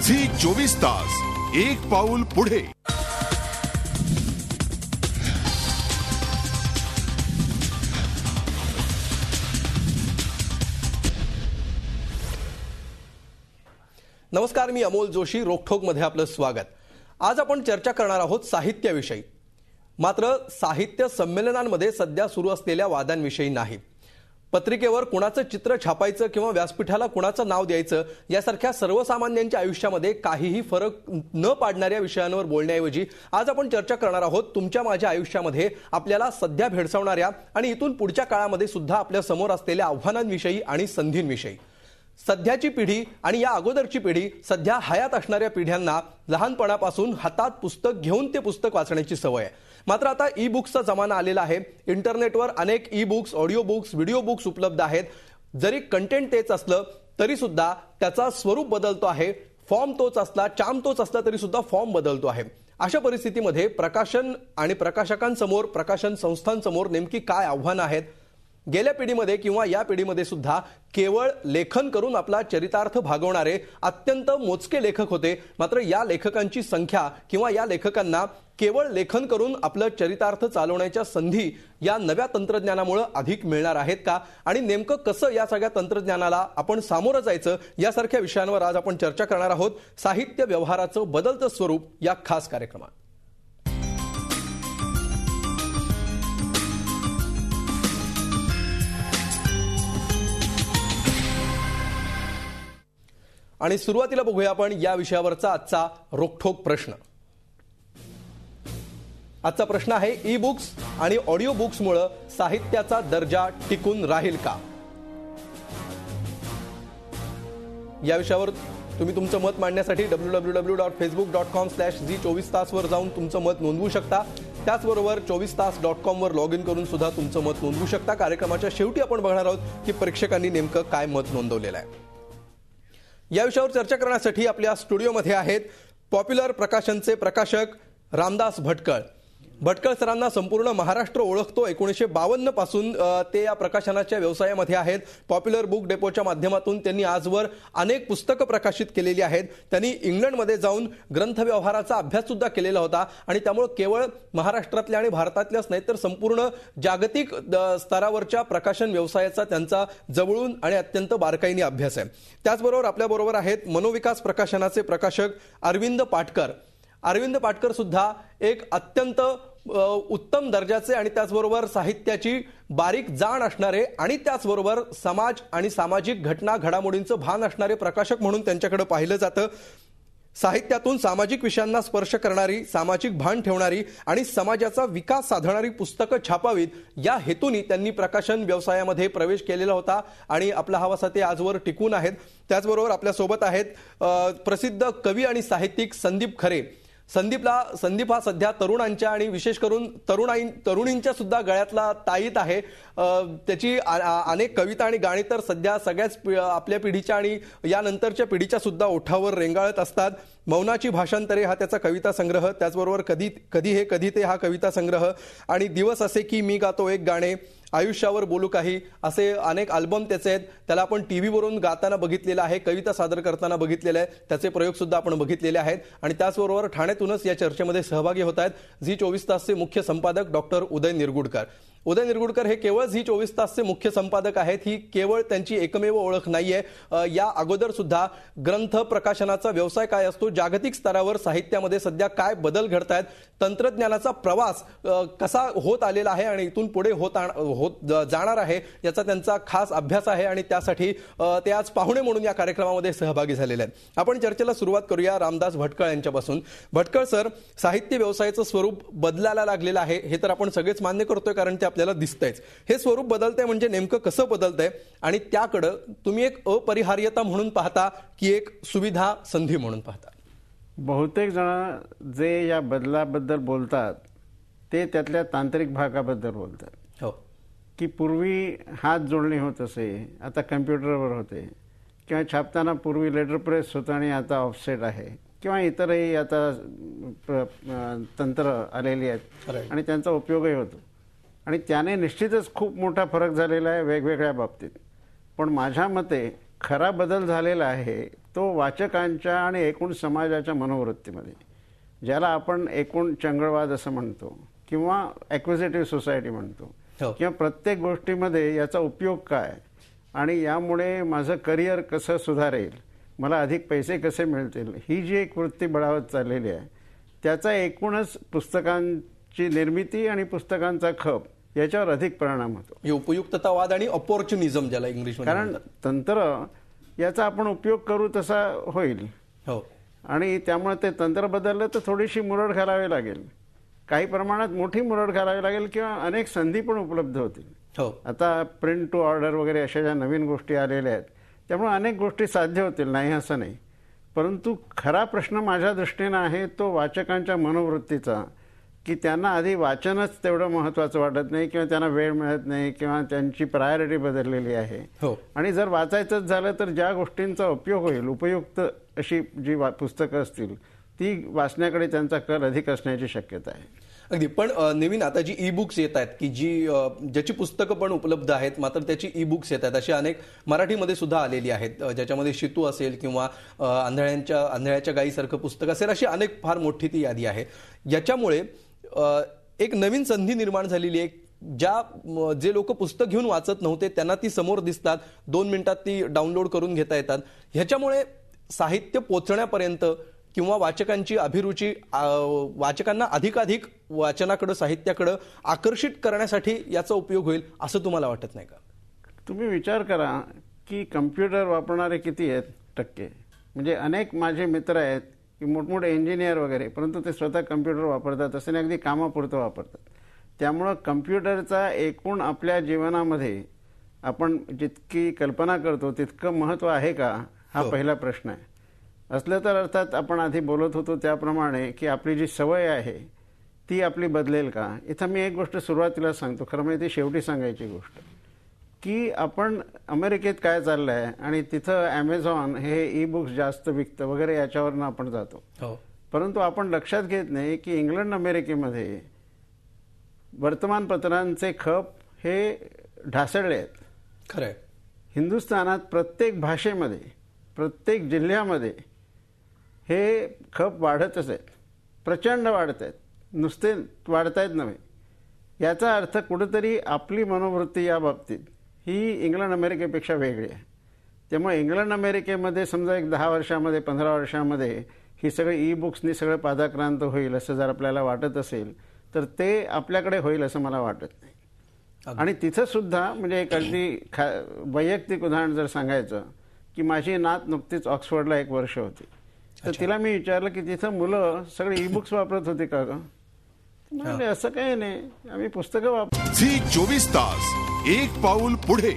Zee 24 तास, एक पाऊल पुढे. नमस्कार, मी अमोल जोशी. रोखोक मध्ये आपलं स्वागत. आज आपण चर्चा करणार आहोत साहित्याविषयी. मात्र साहित्य संमेलनांमध्ये सध्या सुरू असलेल्या वादांविषयी नाही. पत्रिकेवर कुणाचं चित्र छापायचं किंवा व्यासपीठाला कुणाचं नाव द्यायचं यासारख्या सर्वसामान्यांच्या आयुष्यामध्ये काहीही फरक न पाडणाऱ्या विषयांवर बोलण्याऐवजी आज आपण चर्चा करणार आहोत तुमच्या माझ्या आयुष्यामध्ये आपल्याला सध्या भेडसावणाऱ्या आणि इथून पुढच्या काळामध्ये सुद्धा आपल्या समोर असलेल्या आव्हानांविषयी आणि संधींविषयी. सध्याची पिढी आणि या अगोदरची पिढी, सध्या हयात असणाऱ्या पिढ्यांना लहानपणापासून हातात पुस्तक घेऊन ते पुस्तक वाचण्याची सवय आहे. मात्र आता ई बुक्सचा जमाना आलेला आहे. इंटरनेटवर अनेक e books, audio books, video books उपलब्ध आहेत. जरी कंटेंट तेच असलं तरी सुद्धा त्याचा स्वरूप बदलतो आहे. फॉर्म तोच असला, चार्म तोच असला तरी सुद्धा फॉर्म बदलतो आहे. अशा परिस्थितीमध्ये प्रकाशन आणि प्रकाशकांसमोर, प्रकाशन संस्थांसमोर नेमकी काय आव्हानं आहेत? गेल्या पिढीमध्ये किंवा या पिढीमध्ये सुद्धा केवळ लेखन करून आपला चरितार्थ भागवणारे अत्यंत मोजके लेखक होते. मात्र या लेखकांची संख्या किंवा या लेखकांना केवळ लेखन करून आपलं चरितार्थ चालवण्याच्या संधी या नव्या तंत्रज्ञानामुळे अधिक मिळणार आहेत का? आणि नेमकं कसं या सगळ्या तंत्रज्ञानाला आपण सामोरं जायचं यासारख्या विषयांवर आज आपण चर्चा करणार आहोत. साहित्य व्यवहाराचं बदलतं स्वरूप या खास कार्यक्रमात. आणि सुरुवातीला बघूया आपण या विषयावरचा आजचा रोखोक प्रश्न. आजचा प्रश्न आहे, ई बुक्स आणि ऑडिओ बुक्समुळे साहित्याचा दर्जा टिकून राहील का? या विषयावर तुम्ही तुमचं मत मांडण्यासाठी www.facebook.com/G24तास वर जाऊन तुमचं मत नोंदवू शकता. त्याचबरोबर 24तास.com वर लॉग इन करून सुद्धा तुमचं मत नोंदवू शकता. कार्यक्रमाच्या शेवटी आपण बघणार आहोत की प्रेक्षकांनी नेमकं काय मत नोंदवलेलं आहे. या विषयावर चर्चा करण्यासाठी आपल्या स्टुडिओमध्ये आहेत पॉप्युलर प्रकाशनचे प्रकाशक रामदास भटकळ. भटकळ सरांना संपूर्ण महाराष्ट्र ओळखतो. 1952 पासून ते या प्रकाशनाच्या व्यवसायामध्ये आहेत. पॉप्युलर बुक डेपोच्या माध्यमातून त्यांनी आजवर अनेक पुस्तकं प्रकाशित केलेली आहेत. त्यांनी इंग्लंडमध्ये जाऊन ग्रंथव्यवहाराचा अभ्यास सुद्धा केलेला होता आणि त्यामुळे केवळ महाराष्ट्रातल्या आणि भारतातल्याच नाही तर संपूर्ण जागतिक स्तरावरच्या प्रकाशन व्यवसायाचा त्यांचा जवळून आणि अत्यंत बारकाईने अभ्यास आहे. त्याचबरोबर आपल्याबरोबर आहेत मनोविकास प्रकाशनाचे प्रकाशक अरविंद पाटकर. अरविंद पाटकर सुद्धा एक अत्यंत उत्तम दर्जाचे आणि त्याचबरोबर साहित्याची बारीक जाण असणारे आणि त्याचबरोबर समाज आणि सामाजिक घटना घडामोडींचं भान असणारे प्रकाशक म्हणून त्यांच्याकडे पाहिलं जातं. साहित्यातून सामाजिक विषयांना स्पर्श करणारी, सामाजिक भान ठेवणारी आणि समाजाचा विकास साधणारी पुस्तकं छापावीत या हेतूने त्यांनी प्रकाशन व्यवसायामध्ये प्रवेश केलेला होता आणि आपला हा वारसा ते आजवर टिकून आहेत. त्याचबरोबर आपल्यासोबत आहेत प्रसिद्ध कवी आणि साहित्यिक संदीप खरे. संदीप हा सध्या तरुणांच्या आणि विशेष करून तरुणींच्या सुद्धा गळ्यातला ताईत आहे. त्याची अनेक कविता आणि गाणी तर सध्या सगळ्याच आपल्या पिढीच्या आणि यानंतरच्या पिढीच्या सुद्धा ओठावर रेंगाळत असतात. मौनाची भाषांतरे हा त्याचा कविता संग्रह, त्याचबरोबर कधी हे कधी ते हा कविता संग्रह आणि दिवस असे की मी गातो एक गाणे, आयुष्यावर बोलू काही, असे अनेक अल्बम त्याचे आहेत. त्याला आपण टीव्हीवरून गाताना बघितलेलं आहे, कविता सादर करताना बघितलेलं आहे. त्याचे प्रयोग सुद्धा आपण बघितलेले आहेत. आणि त्याचबरोबर ठाण्यातूनच या चर्चेमध्ये सहभागी होत आहेत झी 24 तासचे मुख्य संपादक डॉक्टर उदय निरगुडकर. उदय निरगुडकर हे केवळ झी 24 तासचे मुख्य संपादक आहेत. ही केवळ त्यांची एकमेव ओळख नाहीये. या अगोदर सुद्धा ग्रंथ प्रकाशनाचा व्यवसाय काय असतो, जागतिक स्तरावर साहित्यामध्ये सध्या काय बदल घडतायत, तंत्रज्ञानाचा प्रवास कसा होत आलेला आहे आणि इथून पुढे होत जाणार आहे याचा त्यांचा खास अभ्यास आहे आणि त्यासाठी ते आज पाहुणे म्हणून या कार्यक्रमामध्ये सहभागी झालेले आहेत. आपण चर्चेला सुरुवात करूया रामदास भटकळ यांच्यापासून. भटकळ सर, साहित्य व्यवसायाचं स्वरूप बदलायला लागलेलं आहे हे तर आपण सगळेच मान्य करतोय कारण ते आपल्याला दिसतंयच. हे स्वरूप बदलतंय म्हणजे नेमकं कसं बदलतंय आणि त्याकडे तुम्ही एक अपरिहार्यता म्हणून पाहता की एक सुविधा संधी म्हणून पाहता? बहुतेक जण जे या बदलाबद्दल बोलतात ते त्यातल्या तांत्रिक भागाबद्दल बोलतात. हो, की पूर्वी हात जोडणे होत असे, आता कम्प्युटरवर होते, किंवा छापताना पूर्वी लेटर प्रेस होतं आणि आता ऑफसेट आहे, किंवा इतरही आता तंत्र आलेली आहेत आणि त्यांचा उपयोगही होतो आणि त्याने निश्चितच खूप मोठा फरक झालेला आहे वेगवेगळ्या बाबतीत. पण माझ्या मते खरा बदल झालेला आहे तो वाचकांच्या आणि एकूण समाजाच्या मनोवृत्तीमध्ये, ज्याला आपण एकूण चंगळवाद असं म्हणतो किंवा ॲक्विजिटिव्ह सोसायटी म्हणतो, किंवा प्रत्येक गोष्टीमध्ये याचा उपयोग काय आणि यामुळे माझं करिअर कसं सुधारेल, मला अधिक पैसे कसे मिळतील, ही जी एक वृत्ती बळावत चाललेली आहे, त्याचा एकूणच पुस्तकांची निर्मिती आणि पुस्तकांचा खप याच्यावर अधिक परिणाम होतो. उपयुक्ततावाद आणि अपॉर्च्युनिझम ज्याला इंग्लिशमध्ये कारण तंत्र याचा आपण उपयोग करू तसा होईल. आणि त्यामुळे ते तंत्र बदललं तर थोडीशी मुरड घालावी लागेल, काही प्रमाणात मोठी मुरड घालावी लागेल किंवा अनेक संधी पण उपलब्ध होतील. आता प्रिंट टू ऑर्डर वगैरे अशा ज्या नवीन गोष्टी आलेल्या आहेत त्यामुळे अनेक गोष्टी साध्य होतील, नाही असं नाही. परंतु खरा प्रश्न माझ्या दृष्टीनं आहे तो वाचकांच्या मनोवृत्तीचा, की त्यांना आधी वाचनच तेवढं महत्त्वाचं वाटत नाही किंवा त्यांना वेळ मिळत नाही किंवा त्यांची प्रायोरिटी बदललेली आहे. आणि जर वाचायचंच झालं तर ज्या गोष्टींचा उपयोग होईल, उपयुक्त अशी जी पुस्तकं असतील ती वाचण्याकडे त्यांचा कल अधिक असण्याची शक्यता आहे. अगदी. पण नवीन आता जी ई बुक्स येत आहेत की ज्याची पुस्तकं पण उपलब्ध आहेत मात्र त्याची ई बुक्स येत आहेत, अशी अनेक मराठीमध्ये सुद्धा आलेली आहेत, ज्याच्यामध्ये शितू असेल किंवा आंधळ्याच्या गाईसारखं पुस्तक असेल, अशी अनेक फार मोठी ती यादी आहे. याच्यामुळे एक नवीन संधी निर्माण झालेली आहे. जे लोक पुस्तक घेऊन वाचत नव्हते त्यांना ती समोर दिसतात, 2 मिनिटात ती डाउनलोड करून घेता येतात. ह्याच्यामुळे साहित्य पोचण्यापर्यंत किंवा वाचकांची अभिरुची, वाचकांना अधिकाधिक वाचनाकडे, साहित्याकडे आकर्षित करण्यासाठी याचा उपयोग होईल असं तुम्हाला वाटत नाही का? तुम्ही विचार करा की कम्प्युटर वापरणारे किती आहेत टक्के. म्हणजे अनेक माझे मित्र आहेत की मोठमोठे इंजिनियर वगैरे, परंतु ते स्वतः कम्प्युटर वापरतात, असं नाही अगदी कामापुरतं वापरतात. त्यामुळं कम्प्युटरचा एकूण आपल्या जीवनामध्ये आपण जितकी कल्पना करतो तितकं महत्त्व आहे का, हा पहिला प्रश्न आहे. असलं तर अर्थात आपण आधी बोलत होतो त्याप्रमाणे की आपली जी सवय आहे ती आपली बदलेल का. इथं मी एक गोष्ट सुरुवातीला सांगतो, खरं म्हणजे ती शेवटी सांगायची गोष्ट, की आपण अमेरिकेत काय चाललं आहे आणि तिथं ॲमेझॉन हे ई बुक्स जास्त विकतं वगैरे याच्यावरनं आपण जातो. परंतु आपण लक्षात घेत नाही की इंग्लंड अमेरिकेमध्ये वर्तमानपत्रांचे खप हे ढासळले आहेत. खरं. हिंदुस्थानात प्रत्येक भाषेमध्ये, प्रत्येक जिल्ह्यामध्ये हे खप वाढतच आहेत, प्रचंड वाढत आहेत, नुसते वाढत आहेत नव्हे. याचा अर्थ कुठेतरी आपली मनोवृत्ती या बाबतीत ही इंग्लंड अमेरिकेपेक्षा वेगळी आहे. त्यामुळे इंग्लंड अमेरिकेमध्ये समजा एक 10 वर्षामध्ये 15 वर्षामध्ये ही सगळी ई बुक्सनी सगळं पादाक्रांत होईल असं जर आपल्याला वाटत असेल तर ते आपल्याकडे होईल असं मला वाटत नाही. आणि तिथं सुद्धा म्हणजे एक अगदी वैयक्तिक उदाहरण जर सांगायचं की माझी नात नुकतीच ऑक्सफर्डला 1 वर्ष होती, तर तिला मी विचारलं की तिथं मुलं सगळे ई बुक्स वापरत होती का गं? म्हणजे असं काही नाही, आम्ही पुस्तकं वापर. झी 24 तास एक पाऊल पुढे.